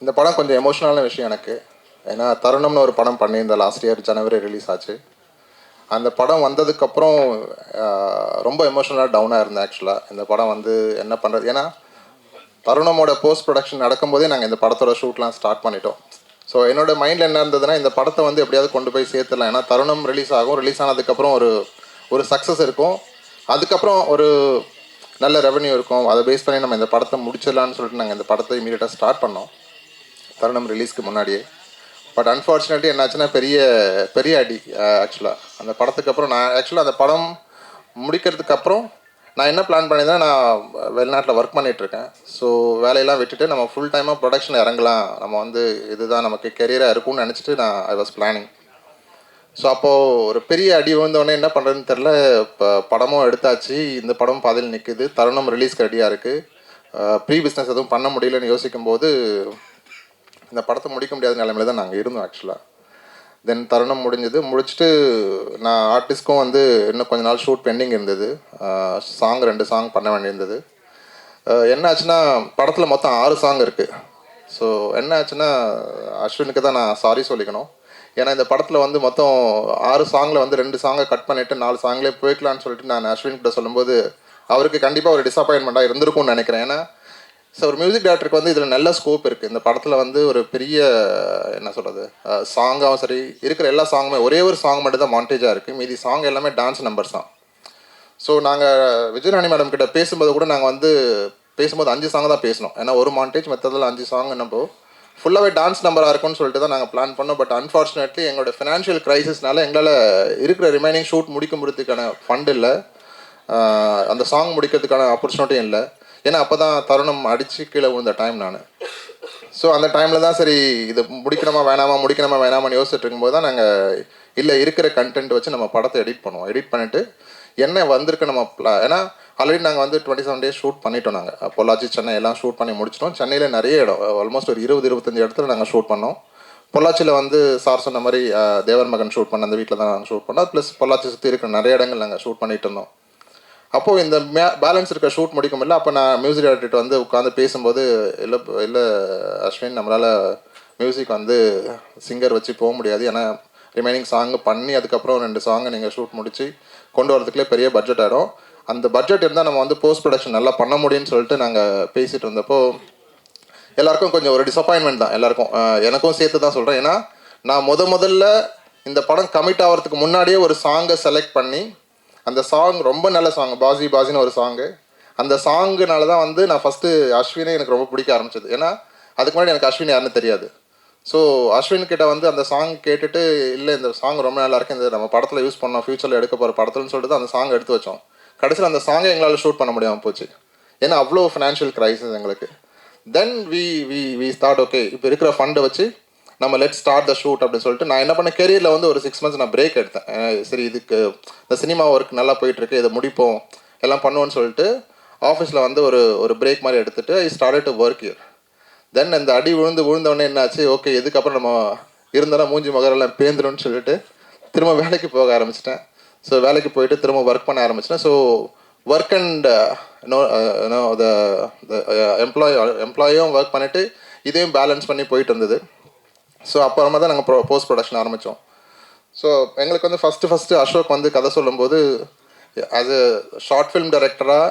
இந்த படம் கொஞ்சம் எமோஷனலான விஷயம் எனக்கு. ஏன்னா தருணம்னு ஒரு படம் பண்ணியிருந்தேன், லாஸ்ட் இயர் ஜனவரி ரிலீஸ் ஆச்சு. அந்த படம் வந்ததுக்கப்புறம் ரொம்ப எமோஷனலாக டவுனாக இருந்தேன் ஆக்சுவலாக. இந்த படம் வந்து என்ன பண்ணுறது, ஏன்னா தருணமோட போஸ்ட் ப்ரொடக்ஷன் நடக்கும்போதே நாங்கள் இந்த படத்தோட ஷூட்லாம் ஸ்டார்ட் பண்ணிட்டோம். ஸோ என்னோட மைண்டில் என்ன இருந்ததுன்னா, இந்த படத்தை வந்து எப்படியாவது கொண்டு போய் சேர்த்துடலாம். ஏன்னா தருணம் ரிலீஸ் ஆகும், ரிலீஸ் ஆனதுக்கப்புறம் ஒரு சக்ஸஸ் இருக்கும், அதுக்கப்புறம் ஒரு நல்ல ரெவன்யூ இருக்கும். அதை பேஸ் பண்ணி நம்ம இந்த படத்தை முடிச்சிடலான்னு சொல்லிட்டு நாங்கள் இந்த படத்தை இமீடியட்டாக ஸ்டார்ட் பண்ணோம் தருணம் ரிலீஸ்க்கு முன்னாடியே. பட் அன்ஃபார்ச்சுனேட்லி என்னாச்சுன்னா பெரிய பெரிய அடி. ஆக்சுவலாக அந்த படத்துக்கு அப்புறம் நான் அந்த படம் முடிக்கிறதுக்கு அப்புறம் நான் என்ன பிளான் பண்ணியிருந்தேன், நான் வெளிநாட்டில் ஒர்க் பண்ணிகிட்ருக்கேன். ஸோ வேலையெல்லாம் விட்டுட்டு நம்ம ஃபுல் டைமாக ப்ரொடக்ஷன் இறங்கலாம், நம்ம வந்து இதுதான் நமக்கு கெரியராக இருக்கும்னு நினச்சிட்டு நான் ஐ வாஸ் பிளானிங். ஸோ அப்போது ஒரு பெரிய அடி விழுந்தோடனே என்ன பண்ணுறதுன்னு தெரில. இப்போ படமும் எடுத்தாச்சு, இந்த படம் பாதையில் நிற்குது, தருணம் ரிலீஸ்க்கு ரெடியாக இருக்குது, ப்ரீ பிஸ்னஸ் எதுவும் பண்ண முடியலன்னு யோசிக்கும்போது இந்த படத்தை முடிக்க முடியாத நிலைமையில தான் நாங்கள் இருந்தோம் ஆக்சுவலாக. தென் தருணம் முடிச்சுட்டு நான் ஆர்டிஸ்ட்க்கும் வந்து இன்னும் கொஞ்ச நாள் ஷூட் பெண்டிங் இருந்தது. சாங் 2 சாங் பண்ண வேண்டியிருந்தது. என்ன ஆச்சுன்னா, படத்தில் மொத்தம் 6 சாங் இருக்குது. ஸோ என்ன ஆச்சுன்னா, அஸ்வினுக்கு தான் நான் சாரி சொல்லிக்கணும். ஏன்னா இந்த படத்தில் வந்து மொத்தம் 6 சாங்கில் வந்து 2 சாங்கை கட் பண்ணிவிட்டு 4 சாங்லேயே போய்க்கலான்னு சொல்லிட்டு நான் அஸ்வின்கிட்ட சொல்லும்போது அவருக்கு கண்டிப்பாக ஒரு டிசப்பாயின்மெண்ட்டாக இருந்திருக்கும்னு நினைக்கிறேன். ஏன்னா ஸோ ஒரு மியூசிக் டைரக்டருக்கு வந்து இதில் நல்ல ஸ்கோப் இருக்குது. இந்த படத்தில் வந்து ஒரு பெரிய என்ன சொல்கிறது, சாங்காகவும் சரி, இருக்கிற எல்லா சாங்குமே ஒரே ஒரு சாங் மட்டும் தான் மாண்டேஜாக இருக்குது, மீதி சாங் எல்லாமே டான்ஸ் நம்பர்ஸ் தான். ஸோ நாங்கள் விஜயராணி மேடம் கிட்ட பேசும்போது கூட நாங்கள் வந்து பேசும்போது 5 சாங் தான் பேசினோம். ஏன்னா ஒரு மாண்டேஜ் மெத்தடில் 5 சாங் என்னப்போ ஃபுல்லாகவே டான்ஸ் நம்பராக இருக்கும்னு சொல்லிட்டு தான் நாங்கள் பிளான் பண்ணோம். பட் அன்ஃபார்ச்சுனேட்லி எங்களோட ஃபினான்ஷியல் க்ரைசிஸ்னால எங்களால் இருக்கிற ரிமைனிங் ஷூட் முடிக்க முடியறதுக்கான ஃபண்ட் இல்லை, அந்த சாங் முடிக்கிறதுக்கான ஆப்பர்ச்சுனிட்டியும் இல்லை. ஏன்னா அப்போ தான் தருணம் அடித்து கீழே விழுந்த டைம் நான். ஸோ அந்த டைமில் தான் சரி இது முடிக்கணுமா வேணாமான்னு யோசிச்சுட்டு இருக்கும்போது தான் நாங்கள் இல்லை இருக்கிற கண்டென்ட் வச்சு நம்ம படத்தை எடிட் பண்ணுவோம். எடிட் பண்ணிவிட்டு என்ன வந்திருக்கு நம்ம ஏன்னா ஆல்ரெடி நாங்கள் வந்து 27 days ஷூட் பண்ணிட்டோம். நாங்கள் பொள்ளாச்சி சென்னை எல்லாம் ஷூட் பண்ணி முடிச்சிட்டோம். சென்னையில் நிறைய இடம், ஆல்மோஸ்ட் ஒரு 20-25 இடத்துல நாங்கள் ஷூட் பண்ணோம். பொள்ளாச்சியில் வந்து சார் சொன்ன மாதிரி தேவர் மகன் ஷூட் பண்ண அந்த வீட்டில் தான் நாங்கள் ஷூட் பண்ணோம். ப்ளஸ் பொள்ளாச்சி சுற்றி இருக்கிற நிறைய இடங்கள் நாங்கள் ஷூட் பண்ணிட்டு இருந்தோம். அப்போது இந்த பேலன்ஸ் இருக்க ஷூட் முடிக்க முடியல. அப்போ நான் மியூசிக் டைரக்டர் வந்து உட்காந்து பேசும்போது, இல்லை அஸ்வின், நம்மளால் மியூசிக் வந்து சிங்கர் வச்சு போக முடியாது, ஏன்னா ரிமைனிங் சாங்கு பண்ணி அதுக்கப்புறம் 2 சாங்கை நீங்கள் ஷூட் முடித்து கொண்டு வரதுக்குள்ளே பெரிய பட்ஜெட் ஆகிடும். அந்த பட்ஜெட் இருந்தால் நம்ம வந்து போஸ்ட் ப்ரொடக்ஷன் நல்லா பண்ண முடியும்னு சொல்லிட்டு நாங்கள் பேசிகிட்டு இருந்தப்போ எல்லாருக்கும் கொஞ்சம் ஒரு டிசப்பாயின்மெண்ட் தான். எல்லாருக்கும், எனக்கும் சேர்த்து தான் சொல்கிறேன். ஏன்னா நான் முதல்ல இந்த படம் கமிட் ஆகிறதுக்கு முன்னாடியே ஒரு சாங்கை செலக்ட் பண்ணி, அந்த சாங் ரொம்ப நல்ல சாங், பாசின்னு ஒரு சாங்கு. அந்த சாங்குனால தான் வந்து நான் ஃபஸ்ட்டு அஸ்வினே எனக்கு ரொம்ப பிடிக்க ஆரம்பிச்சது. ஏன்னா அதுக்கு முன்னாடி எனக்கு அஸ்வின் யாருன்னு தெரியாது. ஸோ அஸ்வின் கிட்ட வந்து அந்த சாங் கேட்டுட்டு, இல்லை இந்த சாங் ரொம்ப நல்லா இருக்கு, இந்த நம்ம படத்தில் யூஸ் பண்ணோம், ஃபியூச்சரில் எடுக்க போகிற படத்துலன்னு சொல்லிட்டு அந்த சாங் எடுத்து வச்சோம். கடைசியில் அந்த சாங்கை எங்களால் ஷூட் பண்ண முடியாமல் போச்சு, ஏன்னா அவ்வளோ ஃபினான்ஷியல் க்ரைசிஸ் எங்களுக்கு. தென் வி ஸ்டார்ட், ஓகே இப்போ இருக்கிற ஃபண்டை வச்சு நம்ம லெட் ஸ்டார்ட் த ஷூட் அப்படின்னு சொல்லிட்டு நான் என்ன பண்ணேன், கெரியரில் வந்து ஒரு 6 months நான் பிரேக் எடுத்தேன். சரி இதுக்கு இந்த சினிமா ஒர்க் நல்லா போயிட்டுருக்கு, இதை முடிப்போம் எல்லாம் பண்ணுவோன்னு சொல்லிட்டு ஆஃபீஸில் வந்து ஒரு பிரேக் மாதிரி எடுத்துகிட்டு I started to work here. Then இந்த அடி விழுந்தோடனே என்னாச்சு, ஓகே இதுக்கப்புறம் நம்ம இருந்தாலும் மூஞ்சி மகரெல்லாம் பேந்துரும்னு சொல்லிட்டு திரும்ப வேலைக்கு போக ஆரம்பிச்சிட்டேன். ஸோ வேலைக்கு போயிட்டு திரும்ப ஒர்க் பண்ண ஆரம்பிச்சிட்டேன். ஸோ ஒர்க் அண்ட் எம்ப்ளாயும் ஒர்க் பண்ணிவிட்டு இதையும் பேலன்ஸ் பண்ணி போயிட்டு இருந்தது. ஸோ அப்புறமா தான் நாங்கள் போஸ்ட் ப்ரொடக்ஷன் ஆரம்பித்தோம். ஸோ எங்களுக்கு வந்து ஃபஸ்ட்டு அசோக் வந்து கதை சொல்லும்போது, ஆஸ் எ ஷார்ட் ஃபிலிம் டைரக்டராக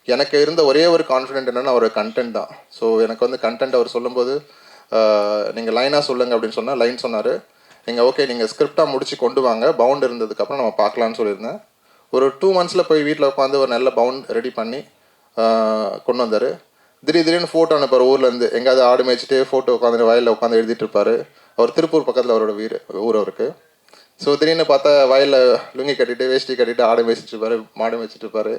எனக்கு இருந்த ஒரே ஒரு கான்ஃபிடென்ட் என்னென்னா ஒரு கண்டென்ட் தான். ஸோ எனக்கு வந்து கண்டென்ட் அவர் சொல்லும்போது, நீங்கள் லைனாக சொல்லுங்கள் அப்படின்னு சொன்னால் லைன் சொன்னார். நீங்கள் ஓகே நீங்கள் ஸ்கிரிப்டாக முடித்து கொண்டு வாங்க, பவுண்ட் இருந்ததுக்கப்புறம் நம்ம பார்க்கலான்னு சொல்லியிருந்தேன். ஒரு 2 months போய் வீட்டில் உட்காந்து ஒரு நல்ல பவுண்ட் ரெடி பண்ணி கொண்டு வந்தார். திடீர்னு ஃபோட்டோ அனுப்பார் ஊர்லேருந்து, எங்கேயாவது ஆடு மேய்ச்சிட்டு ஃபோட்டோ உட்காந்து வயலில் உட்காந்து எழுதிட்டு இருப்பார். அவர் திருப்பூர் பக்கத்தில் அவரோட ஊர் அவருக்கு. ஸோ திடீர்னு பார்த்தா வயலில் லுங்கி கட்டிட்டு வேஷ்டி கட்டிட்டு ஆடு மேய்ச்சிட்டு இருப்பார், மாடு மேய்ச்சிட்டு இருப்பார்.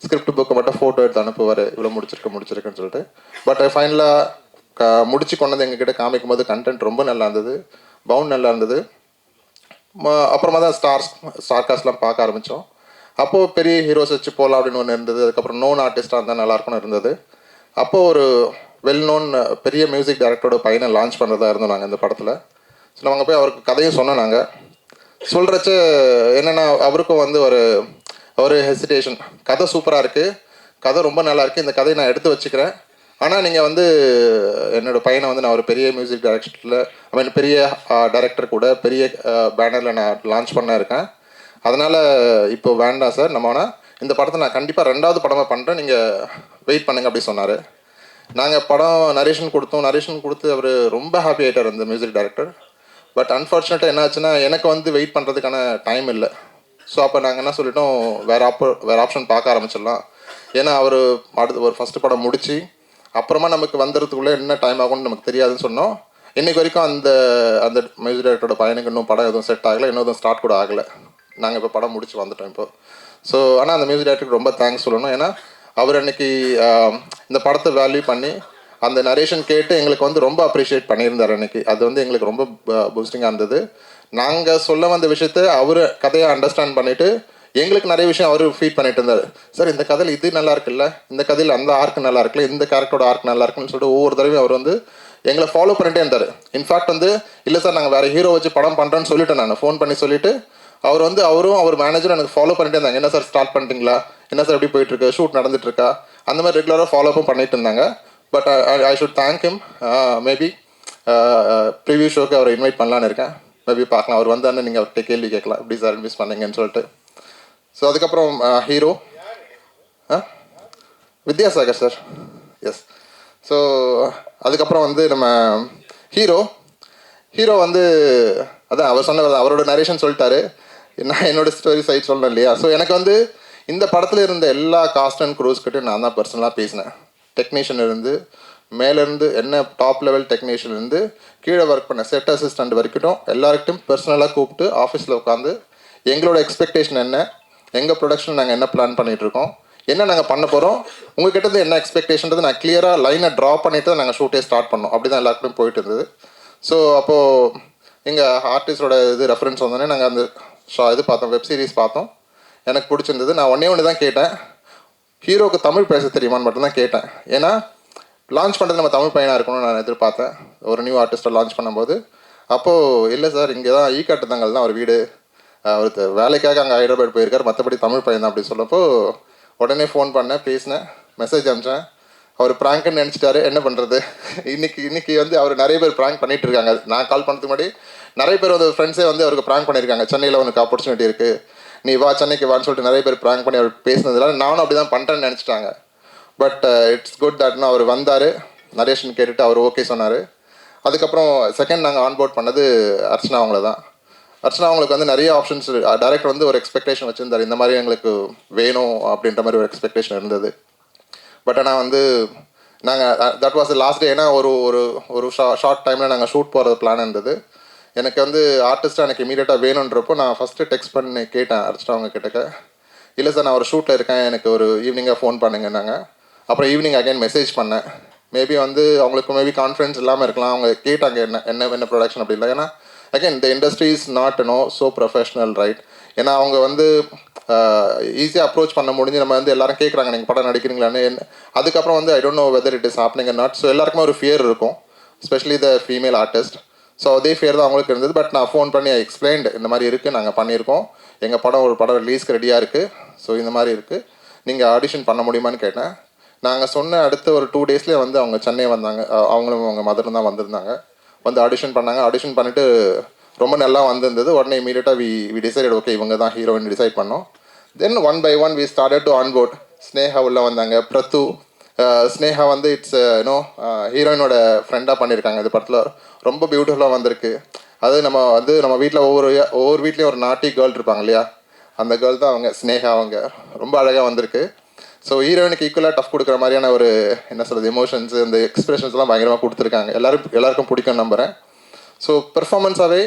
ஸ்கிரிப்ட் புக்கை மட்டும் ஃபோட்டோ எடுத்து அனுப்புவார், இவ்வளோ முடிச்சிருக்குன்னு சொல்லிட்டு. பட் ஃபைனலாக முடிச்சு கொண்டு வந்து எங்ககிட்ட காமிக்கும் போது கண்டென்ட் ரொம்ப நல்லா இருந்தது, பவுண்ட் நல்லா இருந்தது. அப்புறமா தான் ஸ்டார்காஸ்ட்லாம் பார்க்க ஆரம்பித்தோம். அப்போது பெரிய ஹீரோஸ் வச்சு போகலாம் அப்படின்னு ஒன்று இருந்தது. அதுக்கப்புறம் நோன் ஆர்டிஸ்டாக இருந்தால் நல்லாயிருக்குன்னு இருந்தது. அப்போது ஒரு வெல் நோன் பெரிய மியூசிக் டைரக்டரோட பையனை லான்ச் பண்ணுறதா இருந்தோம் நாங்கள் இந்த படத்தில். ஸோ நாங்கள் போய் அவருக்கு கதையும் சொன்னோம். நாங்கள் சொல்கிறச்ச என்னென்னா அவருக்கும் வந்து ஒரு ஹெசிடேஷன், கதை சூப்பராக இருக்குது, கதை ரொம்ப நல்லா இருக்குது, இந்த கதையை நான் எடுத்து வச்சுக்கிறேன், ஆனால் நீங்கள் வந்து என்னோடய பையனை வந்து நான் ஒரு பெரிய மியூசிக் டைரக்டரில் பெரிய டைரக்டர் கூட பெரிய பேனரில் நான் லான்ச் பண்ண இருக்கேன். அதனால் இப்போ வேண்டாம் சார், நம்ம ஆனால் இந்த படத்தை நான் கண்டிப்பாக 2வது படமாக பண்ணுறேன், நீங்கள் வெயிட் பண்ணுங்க அப்படி சொன்னார். நாங்கள் படம் நரேஷன் கொடுத்து அவர் ரொம்ப ஹாப்பி ஆகிட்டார் அந்த மியூசிக் டைரக்டர். பட் அன்ஃபார்ச்சுனேட்டாக என்ன ஆச்சுன்னா எனக்கு வந்து வெயிட் பண்ணுறதுக்கான டைம் இல்லை. ஸோ அப்போ நாங்கள் என்ன சொல்லிட்டோம், வேறு ஆப்ஷன் பார்க்க ஆரம்பிச்சிடலாம். ஏன்னா அவர் அடுத்து ஒரு ஃபஸ்ட்டு படம் முடித்து அப்புறமா நமக்கு வந்துடுறதுக்குள்ளே என்ன டைம் ஆகும்னு நமக்கு தெரியாதுன்னு சொன்னோம். இன்றைக்கு வரைக்கும் அந்த மியூசிக் டைரக்டரோட பையனுக்கு இன்னும் படம் எதுவும் செட் ஆகலை, இன்னும் எதுவும் ஸ்டார்ட் கூட ஆகலை. நாங்கள் இப்போ படம் முடிச்சு வந்துட்டோம் இப்போ. ஸோ ஆனால் அந்த மியூசிக் டைரக்டருக்கு ரொம்ப தேங்க்ஸ் சொல்லணும். ஏன்னா அவர் அன்றைக்கி இந்த படத்தை வேல்யூ பண்ணி அந்த நரேஷன் கேட்டு எங்களுக்கு வந்து ரொம்ப அப்ரிஷியேட் பண்ணியிருந்தார் அன்றைக்கி. அது வந்து எங்களுக்கு ரொம்ப பூஸ்டிங்காக இருந்தது. நாங்கள் சொல்ல வந்த விஷயத்தை அவர் கதையை அண்டர்ஸ்டாண்ட் பண்ணிவிட்டு எங்களுக்கு நிறைய விஷயம் அவர் ஃபீட் பண்ணிட்டு இருந்தார். சார் இந்த கதையில் இது நல்லா இருக்குல்ல, இந்த கதையில் அந்த ஆர்க்கு நல்லா இருக்குல்ல, இந்த கேரக்டரோட ஆர்க் நல்லா இருக்குன்னு சொல்லிட்டு ஒவ்வொரு தடவையும் அவர் வந்து எங்களை ஃபாலோ பண்ணிட்டே இருந்தார். இன்ஃபேக்ட் வந்து இல்லை சார் நாங்கள் வேறு ஹீரோ வச்சு படம் பண்ணுறேன்னு சொல்லிவிட்டேன், நான் ஃபோன் பண்ணி சொல்லிவிட்டு அவர் வந்து அவர் மேனேஜரும் எனக்கு ஃபாலோ பண்ணிட்டே இருந்தாங்க. என்ன சார் ஸ்டார்ட் பண்ணிட்டீங்களா, என்ன சார் எப்படி போயிட்டுருக்கு, ஷூட் நடந்துட்டுருக்கா, அந்த மாதிரி ரெகுலராக ஃபாலோஅப்பும் பண்ணிட்டு இருந்தாங்க. But I should thank him. Maybe preview ஷோக்கு அவரை இன்வைட் பண்ணலான்னு இருக்கேன். மேபி பார்க்கலாம், அவர் வந்தாருன்னு நீங்கள் அவர்கிட்ட கேள்வி கேட்கலாம், எப்படி சார் மிஸ் பண்ணீங்கன்னு சொல்லிட்டு. ஸோ அதுக்கப்புறம் hero Vidyasagar sir. Yes. So அதுக்கப்புறம் வந்து நம்ம ஹீரோ வந்து அதான் அவர் சொன்ன அவரோட நரேஷன் சொல்லிட்டாரு. நான் என்னோடய ஸ்டோரி சைட் சொல்லணும் இல்லையா. ஸோ எனக்கு வந்து இந்த படத்தில் இருந்த எல்லா காஸ்ட் அண்ட் க்ரூஸ்கிட்டையும் நான் தான் பர்சனலாக பேசினேன். டெக்னீஷியன் இருந்து மேலேருந்து என்ன டாப் லெவல் டெக்னீஷியன் இருந்து கீழே ஒர்க் பண்ண செட் அசிஸ்டண்ட் வரைக்கும் எல்லாருக்கிட்டையும் பர்சனலாக கூப்பிட்டு ஆஃபீஸில் உட்காந்து எங்களோட எக்ஸ்பெக்டேஷன் என்ன, எங்கள் ப்ரொடக்ஷன் நாங்கள் என்ன பிளான் பண்ணிகிட்ருக்கோம், என்ன நாங்கள் பண்ண போகிறோம், உங்கள்கிட்ட என்ன எக்ஸ்பெக்டேஷன்றது நான் கிளியராக லைனை ட்ரா பண்ணிவிட்டு தான் நாங்கள் ஷூட்டே ஸ்டார்ட் பண்ணோம். அப்படி தான் எல்லாருக்கும் போயிட்டு இருந்தது. ஸோ அப்போது எங்கள் ஆர்டிஸ்டோட ரெஃபரன்ஸ் வந்தோடனே நாங்கள் அந்த இது பார்த்தோம், வெப் சீரிஸ் பார்த்தோம், எனக்கு பிடிச்சிருந்தது. நான் ஒன்று தான் கேட்டேன், ஹீரோவுக்கு தமிழ் பேச தெரியுமான்னு மட்டும்தான் கேட்டேன். ஏன்னா லான்ச் பண்ணுறது நம்ம தமிழ் பையனாக இருக்கணும்னு நான் எதிர்பார்த்தேன் ஒரு நியூ ஆர்டிஸ்ட்டை லான்ச் பண்ணும்போது. அப்போது இல்லை சார் இங்கே தான் ஈக்காட்டுத்தங்கல் தான் அவர் வீடு, அவர் வேலைக்காக அங்கே ஹைதராபாத் போயிருக்கார், மற்றபடி தமிழ் பையன் தான் அப்படி சொல்லப்போ உடனே ஃபோன் பண்ணேன், பேசினேன், மெசேஜ் அனுப்பிச்சேன். அவர் ப்ராங்க்னு நினச்சிட்டாரு, என்ன பண்ணுறது. இன்னைக்கு வந்து அவர் நிறைய பேர் ப்ராங்க் பண்ணிகிட்டு இருக்காங்க. நான் கால் பண்ணுறதுக்கு முன்னாடி நிறைய பேர் வந்து ஃப்ரெண்ட்ஸே வந்து அவருக்கு ப்ராங்க் பண்ணியிருக்காங்க. சென்னையில் உனக்கு ஆப்பர்ச்சுனிட்டி இருக்குது, நீ வா சென்னைக்கு வான்னு சொல்லிட்டு நிறைய பேர் ப்ராங்க் பண்ணி அவர் பேசினதுனால நானும் அப்படி தான் பண்ணுறேன்னு நினச்சிட்டாங்க. பட் இட்ஸ் குட் தட்னா அவர் வந்தார், நரேஷன் கேட்டுட்டு அவர் ஓகே சொன்னார். அதுக்கப்புறம் செகண்ட் நாங்கள் ஆன்போர்ட் பண்ணது அர்ச்சனா அவங்கள தான். அர்ச்சனா அவங்களுக்கு வந்து நிறைய ஆப்ஷன்ஸ், டைரக்டர் வந்து ஒரு எக்ஸ்பெக்டேஷன் வச்சுருந்தார், இந்த மாதிரி எங்களுக்கு வேணும் அப்படின்ற மாதிரி ஒரு எக்ஸ்பெக்டேஷன் இருந்தது. பட் ஆனால் வந்து நாங்கள் தட் வாஸ் லாஸ்ட் டே. ஏன்னா ஒரு ஷார்ட் டைமில் நாங்கள் ஷூட் போகிறது பிளான் இருந்தது. எனக்கு வந்து ஆர்டிஸ்ட்டாக எனக்கு இமீடியட்டாக வேணுன்றப்போ நான் ஃபஸ்ட்டு டெக்ஸ்ட் பண்ணி கேட்டேன் அர்ச்சனா அவங்க கிட்டக்க, இல்லை சார் நான் ஒரு ஷூட்டில் இருக்கேன், எனக்கு ஒரு ஈவினிங்காக ஃபோன் பண்ணுங்கன்னாங்க. அப்புறம் ஈவினிங் அகைன் மெசேஜ் பண்ணேன். மேபி வந்து அவங்களுக்கு மேபி கான்ஃபிடன்ஸ் இல்லாமல் இருக்கலாம், அவங்க கேட்டாங்க என்ன ப்ரொடக்ஷன் அப்படி இல்லை. ஏன்னா அகைன் இந்த industry is not so professional right. ஏன்னா அவங்க வந்து ஈஸியாக அப்ரோச் பண்ண முடிஞ்சு நம்ம வந்து எல்லாரும் கேட்குறாங்க நீங்கள் படம் நடிக்கிறீங்களான்னு. அதுக்கப்புறம் வந்து I don't know whether it is happening or not. So எல்லாருக்குமே ஒரு ஃபியர் இருக்கும், specially the female artist. So அதே ஃபியர் தான் அவங்களுக்கு இருந்தது. பட் நான் ஃபோன் பண்ணி எக்ஸ்பிளைன்டு, இந்த மாதிரி இருக்குது, நாங்கள் பண்ணியிருக்கோம், எங்கள் ஒரு படம் ரிலீஸ்க்கு ரெடியாக இருக்குது, ஸோ இந்த மாதிரி இருக்குது, நீங்கள் ஆடிஷன் பண்ண முடியுமான்னு கேட்டேன். நாங்கள் சொன்ன அடுத்த ஒரு 2 டேஸ்லேயே வந்து அவங்க சென்னை வந்தாங்க. அவங்களும் அவங்க மதரும் தான் வந்திருந்தாங்க. வந்து ஆடிஷன் பண்ணாங்க. ஆடிஷன் பண்ணிவிட்டு ரொம்ப நல்லா வந்திருந்தது. உடனே இமீடியட்டாக வி டிசைடட் ஓகே இவங்க தான் ஹீரோயின் டிசைட் பண்ணோம். Then one by one we started to onboard. Sneha உள்ள வந்தாங்க, பிரத்து. ஸ்னேகா வந்து இட்ஸ் ஹீரோயினோட ஃப்ரெண்டாக பண்ணியிருக்காங்க. இந்த படத்தில் ரொம்ப பியூட்டிஃபுல்லாக வந்திருக்கு. அது நம்ம வீட்டில் ஒவ்வொரு வீட்லேயும் ஒரு நாட்டி கேர்ள் இருப்பாங்க இல்லையா, அந்த கேர்ள் தான் அவங்க ஸ்னேகா. அவங்க ரொம்ப அழகாக வந்திருக்கு. ஸோ ஹீரோயினுக்கு ஈக்குவலாக டஃப் கொடுக்குற மாதிரியான ஒரு என்ன சொல்கிறது எமோஷன்ஸ், அந்த எக்ஸ்பிரஷன்ஸ்லாம் பயங்கரமாக கொடுத்துருக்காங்க. எல்லாருக்கும் பிடிக்கும் நம்புகிறேன். ஸோ பெர்ஃபார்மன்ஸாகவே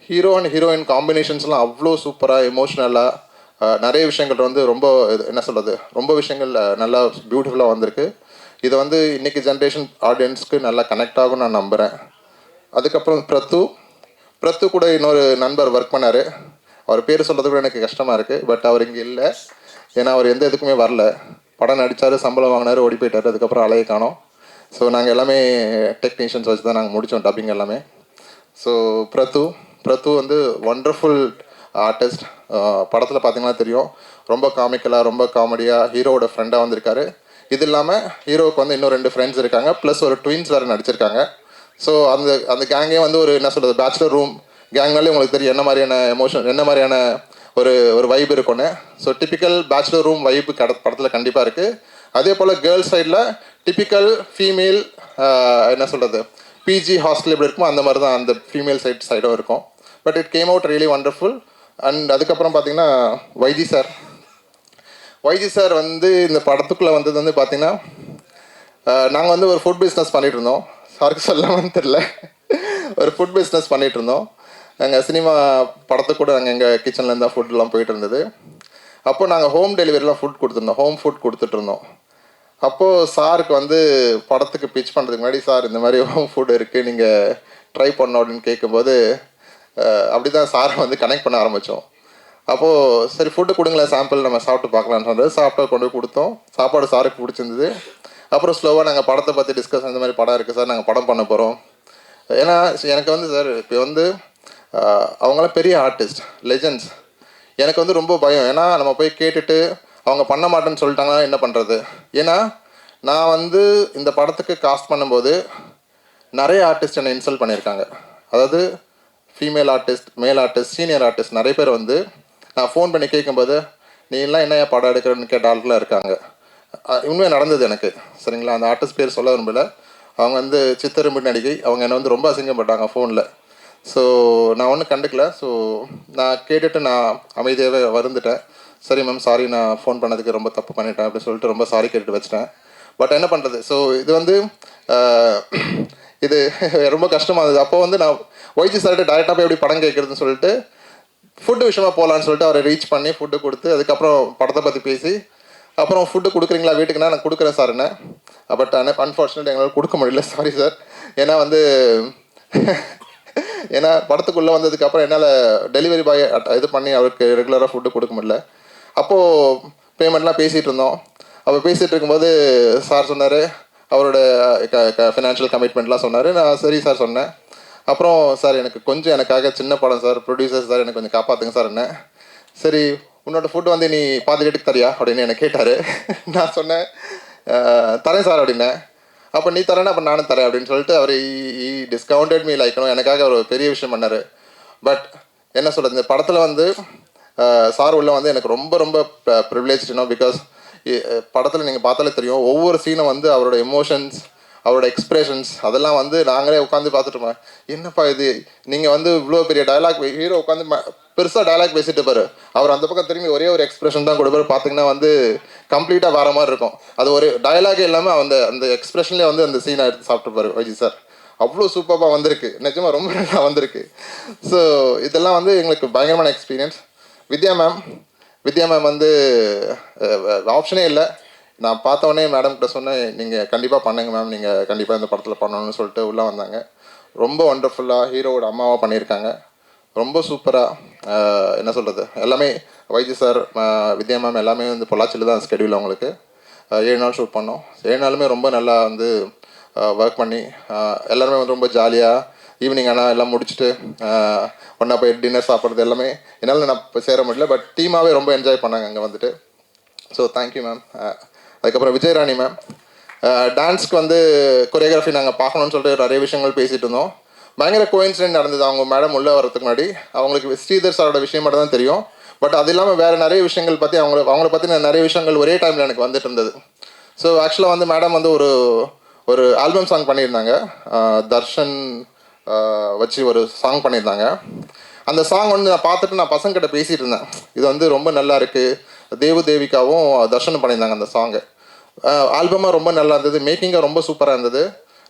ஹீரோ அண்ட் ஹீரோயின் காம்பினேஷன்ஸ்லாம் அவ்வளோ சூப்பராக எமோஷ்னலாக நிறைய விஷயங்கள் வந்து ரொம்ப என்ன சொல்கிறது ரொம்ப விஷயங்கள் நல்லா பியூட்டிஃபுல்லாக வந்திருக்கு. இதை வந்து இன்றைக்கி ஜென்ரேஷன் ஆடியன்ஸ்க்கு நல்லா கனெக்ட் ஆகும் நான் நம்புகிறேன். அதுக்கப்புறம் பிரத்து கூட இன்னொரு நண்பர் ஒர்க் பண்ணார். அவர் பேர் சொல்கிறது கூட எனக்கு கஷ்டமாக இருக்குது. பட் அவர் இங்கே இல்லை, ஏன்னா அவர் எந்த இதுக்குமே வரல. படம் நடித்தார், சம்பளம் வாங்கினார், ஓடி போயிட்டார். அதுக்கப்புறம் அலையை காணோம். ஸோ நாங்கள் எல்லாமே டெக்னீஷியன்ஸ் வச்சு தான் நாங்கள் முடித்தோம் டப்பிங் எல்லாமே. ஸோ பிரத்து வந்து ஒண்டர்ஃபுல் ஆர்டிஸ்ட். படத்தில் பார்த்தீங்கன்னா தெரியும், ரொம்ப காமிக்கலாக ரொம்ப காமெடியாக ஹீரோவோட ஃப்ரெண்டாக வந்திருக்காரு. இது இல்லாமல் ஹீரோவுக்கு வந்து இன்னும் 2 ஃப்ரெண்ட்ஸ் இருக்காங்க, ப்ளஸ் ஒரு ட்வின்ஸ் வேறு நடிச்சிருக்காங்க. ஸோ அந்த கேங்கே வந்து ஒரு என்ன சொல்கிறது, பேச்சுலர் ரூம் கேங்னாலே உங்களுக்கு தெரியும் என்ன மாதிரியான எமோஷன், என்ன மாதிரியான ஒரு ஒரு வைப் இருக்கும்னு. ஸோ டிப்பிக்கல் பேச்சுலர் ரூம் வைப்பு படத்தில் கண்டிப்பாக இருக்குது. அதே போல் கேர்ள்ஸ் சைடில் டிப்பிக்கல் ஃபீமேல் என்ன சொல்கிறது, பிஜி ஹாஸ்டல் எப்படி இருக்குமோ அந்த மாதிரி தான் அந்த ஃபீமேல் சைடும் இருக்கும். But it came out really wonderful. And அதுக்கப்புறம் பார்த்தீங்கன்னா வைஜி சார் வந்து இந்த படத்துக்குள்ளே வந்தது வந்து பார்த்தீங்கன்னா, நாங்கள் வந்து ஒரு ஃபுட் பிஸ்னஸ் பண்ணிகிட்டு இருந்தோம். சாருக்கு சொல்லாமன்னு தெரில, ஒரு ஃபுட் பிஸ்னஸ் பண்ணிகிட்டு இருந்தோம். எங்கள் சினிமா படத்துக்கு கூட நாங்கள் எங்கள் கிச்சன்லேருந்து தான் ஃபுட்லாம் போயிட்டு இருந்தது. அப்போது நாங்கள் ஹோம் டெலிவரிலாம் ஃபுட் கொடுத்துருந்தோம், ஹோம் ஃபுட் கொடுத்துட்ருந்தோம். அப்போது சாருக்கு வந்து படத்துக்கு பிச் பண்ணுறதுக்கு முன்னாடி, சார் இந்த மாதிரி ஹோம் ஃபுட் இருக்குது, நீங்கள் ட்ரை பண்ணோம் அப்படின்னு கேட்கும்போது, அப்படி தான் சாரை வந்து கனெக்ட் பண்ண ஆரம்பித்தோம். அப்போது சரி ஃபுட்டு கொடுங்களேன், சாம்பிள் நம்ம சாப்பிட்டு பார்க்கலான்னு சொன்னது. சாப்பிட்டா கொண்டு போய் கொடுத்தோம். சாப்பாடு சாருக்கு பிடிச்சிருந்தது. அப்புறம் ஸ்லோவாக நாங்கள் படத்தை பற்றி டிஸ்கஸ், இந்த மாதிரி படம் இருக்குது சார், நாங்கள் படம் பண்ண போகிறோம். ஏன்னா எனக்கு வந்து சார் இப்போ வந்து அவங்களாம் பெரிய ஆர்டிஸ்ட், லெஜெண்ட்ஸ். எனக்கு வந்து ரொம்ப பயம். ஏன்னா நம்ம போய் கேட்டுட்டு அவங்க பண்ண மாட்டேன்னு சொல்லிட்டாங்கன்னா என்ன பண்ணுறது. ஏன்னா நான் வந்து இந்த படத்துக்கு காஸ்ட் பண்ணும்போது நிறைய ஆர்டிஸ்ட் என்னை இன்சல்ட் பண்ணியிருக்காங்க. அதாவது ஃபீமேல் ஆர்டிஸ்ட், மேல் ஆர்டிஸ்ட், சீனியர் ஆர்டிஸ்ட் நிறைய பேர் வந்து நான் ஃபோன் பண்ணி கேட்கும்போது நீ எல்லாம் என்ன படம் எடுக்கிறன்னு கேட்ட ஆட்களாக இருக்காங்க. உண்மையாக நடந்தது எனக்கு, சரிங்களா. அந்த ஆர்டிஸ்ட் பேர் சொல்ல விரும்பல. அவங்க வந்து சித்தரும்பு நடிகை. அவங்க என்னை வந்து ரொம்ப அசிங்கப்பட்டாங்க ஃபோனில். ஸோ நான் ஒன்றும் கண்டுக்கல. ஸோ நான் கேட்டுட்டு நான் அமைதியாகவே வந்துட்டேன். சரி மேம், சாரி, நான் ஃபோன் பண்ணதுக்கு ரொம்ப தப்பு பண்ணிட்டேன் அப்படின்னு சொல்லிட்டு ரொம்ப சாரி கேட்டுட்டு வச்சிட்டேன். பட் என்ன பண்ணுறது. ஸோ இது வந்து இது ரொம்ப கஷ்டமாக இருந்தது. அப்போ வந்து நான் ஒய்ஜி சார்கிட்ட டேரெக்டாக போய் எப்படி படம் கேட்குறதுன்னு சொல்லிட்டு ஃபுட்டு விஷயமா போகலான்னு சொல்லிட்டு அவரை ரீச் பண்ணி ஃபுட்டு கொடுத்து, அதுக்கப்புறம் படத்தை பற்றி பேசி, அப்புறம் ஃபுட்டு கொடுக்குறீங்களா வீட்டுக்குன்னா நான் கொடுக்குறேன் சார் என்ன. பட் அன்ஃபார்ச்சுனேட் எங்களால் கொடுக்க முடியல, சாரி சார். ஏன்னா வந்து ஏன்னா படத்துக்குள்ளே வந்ததுக்கப்புறம் என்னால் டெலிவரி பாய் இது பண்ணி அவருக்கு ரெகுலராக ஃபுட்டு கொடுக்க முடியல. அப்போது பேமெண்ட்லாம் பேசிகிட்டு இருந்தோம். அப்போ பேசிகிட்டு இருக்கும்போது சார் சொன்னார், அவரோட ஃபினான்ஷியல் கமிட்மெண்ட்லாம் சொன்னார். நான் சரி சார் சொன்னேன். அப்புறம் சார் எனக்கு கொஞ்சம் எனக்காக சின்ன படம் சார், ப்ரொடியூசர் சார், எனக்கு கொஞ்சம் காப்பாற்றுங்க சார் என்ன. சரி உன்னோட ஃபுட்டு வந்து நீ பாதி ரேட்டுக்கு தரியா அப்படின்னு என்னை கேட்டார். நான் சொன்னேன் தரேன் சார் அப்படின்னேன். அப்போ நீ தரேன்னா அப்போ நானும் தரேன் அப்படின்னு சொல்லிட்டு அவர் டிஸ்கவுண்டட் மீ லைக்கணும், எனக்காக அவர் பெரிய விஷயம் பண்ணார். பட் என்ன சொல்கிறது, இந்த படத்தில் வந்து சார் உள்ள வந்து எனக்கு ரொம்ப ரொம்ப ப்ரிவிலேஜ்னோ. பிகாஸ் படத்தில் நீங்கள் பார்த்தாலே தெரியும், ஒவ்வொரு சீனும் வந்து அவரோட எமோஷன்ஸ், அவரோட எக்ஸ்பிரஷன்ஸ் அதெல்லாம் வந்து நாங்களே உட்காந்து பார்த்துட்டோம். என்னப்பா இது, நீங்கள் வந்து இவ்வளோ பெரிய டயலாக், ஹீரோ உட்காந்து பெருசாக டயலாக் பேசிட்டு பாரு, அவர் அந்த பக்கம் திரும்பி ஒரே ஒரு எக்ஸ்பிரஷன் தான் கொடுப்பாரு. பார்த்தீங்கன்னா வந்து கம்ப்ளீட்டாக வேறு மாதிரி இருக்கும். அது ஒரு டயலாகே இல்லாமல் அந்த எக்ஸ்பிரஷன்லேயே வந்து அந்த சீனை எடுத்து சாப்பிட்டுப்பாரு வைஜி சார். அவ்வளோ சூப்பராக வந்திருக்கு, நிஜமாக ரொம்ப நல்லா வந்திருக்கு. ஸோ இதெல்லாம் வந்து எங்களுக்கு பயங்கரமான எக்ஸ்பீரியன்ஸ். வித்யா மேம் வந்து ஆப்ஷனே இல்லை. நான் பார்த்தோன்னே மேடம்கிட்ட சொன்னேன், நீங்கள் கண்டிப்பாக பண்ணுங்க மேம், நீங்கள் கண்டிப்பாக இந்த படத்தில் பண்ணணும்னு சொல்லிட்டு உள்ளே வந்தாங்க. ரொம்ப ஒண்டர்ஃபுல்லாக ஹீரோவோட அம்மாவாக பண்ணியிருக்காங்க. ரொம்ப சூப்பராக என்ன சொல்கிறது, எல்லாமே வைஜி சார், வித்யா மேம் எல்லாமே வந்து பொள்ளாச்சியில் தான் ஸ்கெடியூல் அவங்களுக்கு. 7 நாள் ஷூட் பண்ணோம். 7 நாளுமே ரொம்ப நல்லா வந்து ஒர்க் பண்ணி எல்லாருமே வந்து ரொம்ப ஜாலியாக ஈவினிங் ஆனால் எல்லாம் முடிச்சுட்டு ஒன்றா போய் டின்னர் சாப்பிட்றது எல்லாமே என்னால் நான் இப்போ சேர முடியல. பட் டீமாகவே ரொம்ப என்ஜாய் பண்ணாங்க அங்கே வந்துட்டு. So thank you ma'am. அதுக்கப்புறம் விஜயராணி மேம், டான்ஸ்க்கு வந்து கொரியோகிராஃபி நாங்கள் பார்க்கணுன்னு சொல்லிட்டு நிறைய விஷயங்கள் பேசிகிட்டு இருந்தோம். பயங்கர கோயின்சிடென்ட் நடந்தது. அவங்க மேடம் உள்ளே வரதுக்கு முன்னாடி அவங்களுக்கு ஸ்ரீதர் சாரோட விஷயம் மட்டும் தான் தெரியும். பட் அது இல்லாமல் வேறு நிறைய விஷயங்கள் பற்றி அவங்கள பற்றின நிறைய விஷயங்கள் ஒரே டைமில் எனக்கு வந்துட்டு இருந்தது. ஸோ ஆக்சுவலாக வந்து மேடம் வந்து ஒரு ஆல்பம் சாங் பண்ணியிருந்தாங்க, தர்ஷன் வச்சு ஒரு சாங் பண்ணியிருந்தாங்க. அந்த சாங் வந்து நான் பார்த்துட்டு நான் பசங்கிட்ட பேசிகிட்டு இருந்தேன், இது வந்து ரொம்ப நல்லா இருக்குது. தேவிகாவும் தர்ஷனும் பண்ணியிருந்தாங்க அந்த சாங்கு. ஆல்பமாக ரொம்ப நல்லா இருந்தது, மேக்கிங்காக ரொம்ப சூப்பராக இருந்தது.